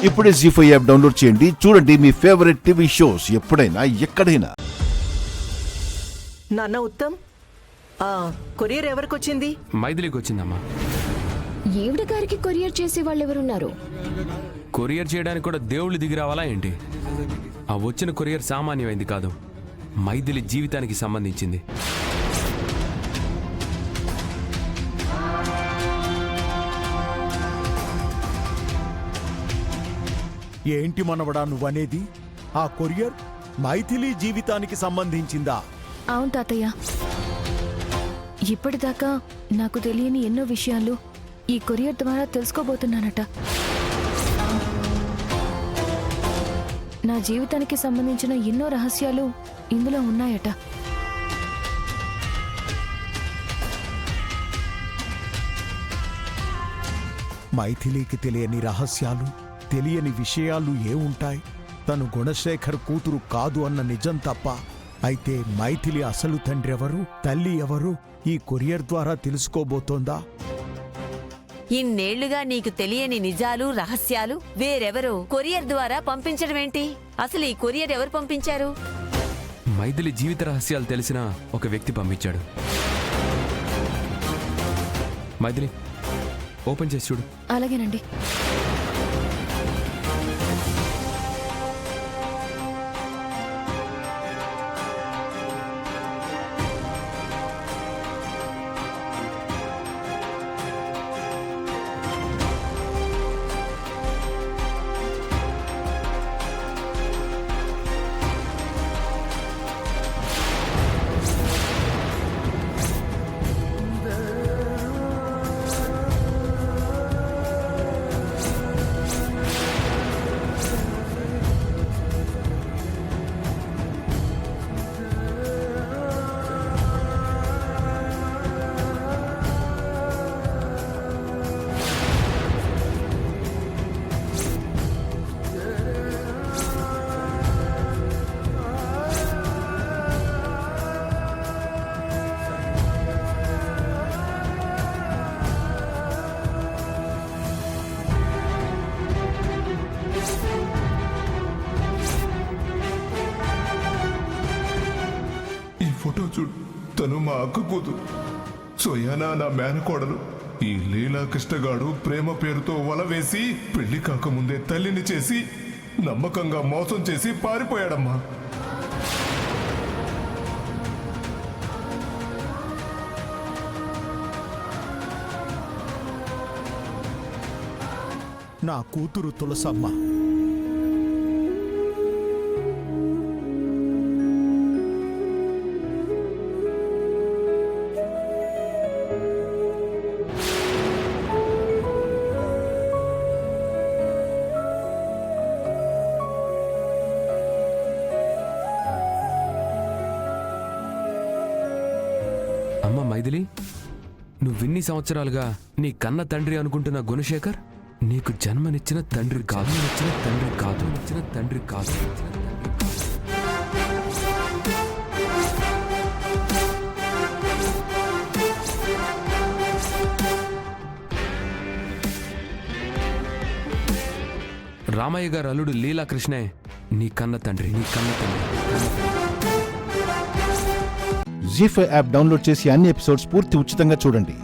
ఇప్పుడే జీ5 app download చేయండి. చూడండి మీ ఫేవరెట్ టీవీ షోస్ ఎప్పుడైనా ఎక్కడైనా. నాన్న ఉత్తమ్, కొరియర్ ఎవరికొచ్చింది? మైథిలికి వచ్చిందమ్మా. ఈవిడ గారికి కొరియర్ చేసే వాళ్ళు ఎవరున్నారు? కొరియర్ చేయడానికి కూడా దేవుళ్ళు దిగి రావాలా ఏంటి? ఆ వచ్చిన కొరియర్ సామాన్యమైంది కాదు, మైథిలి జీవితానికి సంబంధించింది. ఏంటి మనవడా నువ్వనేది? ఆ కొరియర్ మైథిలి జీవితానికి సంబంధించిందా? అవును తాతయ్య, ఇప్పటిదాకా నాకు తెలియని ఎన్నో విషయాలు ఈ కొరియర్ ద్వారా తెలుసుకోబోతున్నానట. నా జీవితానికి సంబంధించిన ఎన్నో రహస్యాలు ఇందులో ఉన్నాయట. మైథిలికి తెలియని రహస్యాలు, తెలియని విషయాలు ఏముంటాయి? తను గుణశేఖర్ కూతురు కాదు అన్న నిజం తప్ప. అయితే మైథిలి అసలు తండ్రి ఎవరు, తల్లి ఎవరు ఈ కొరియర్ ద్వారా తెలుసుకోబోతోందా? ఇన్నేళ్లుగా నీకు తెలియని నిజాలు, రహస్యాలు వేరెవరో కొరియర్ ద్వారా పంపించడమేంటి? అసలు ఈ కొరియర్ ఎవరు పంపించారు? మైథిలి జీవిత రహస్యాలు తెలిసిన ఒక వ్యక్తి పంపించాడు. మైథిలి, ఓపెన్ చేసి చూడు. అలాగేనండి. ఫోటో చూడు, తను మా అక్క కూతురు సోయానా, నా మేనకోడలు. ఈ లీలాకృష్ణగాడు ప్రేమ పేరుతో వల వేసి పెళ్లి కాకముందే తల్లిని చేసి నమ్మకంగా మోసం చేసి పారిపోయాడమ్మా. నా కూతురు తులసమ్మ. అమ్మ మైథిలి, నువ్విన్ని సంవత్సరాలుగా నీ కన్న తండ్రి అనుకుంటున్న గుణశేఖర్ నీకు జన్మనిచ్చిన తండ్రి కాదు. రామయ్య గారు అల్లుడు లీలాకృష్ణే నీ కన్న తండ్రి. జీ5 యాప్ డౌన్లోడ్ చేసి అన్ని ఎపిసోడ్స్ పూర్తి ఉచితంగా చూడండి.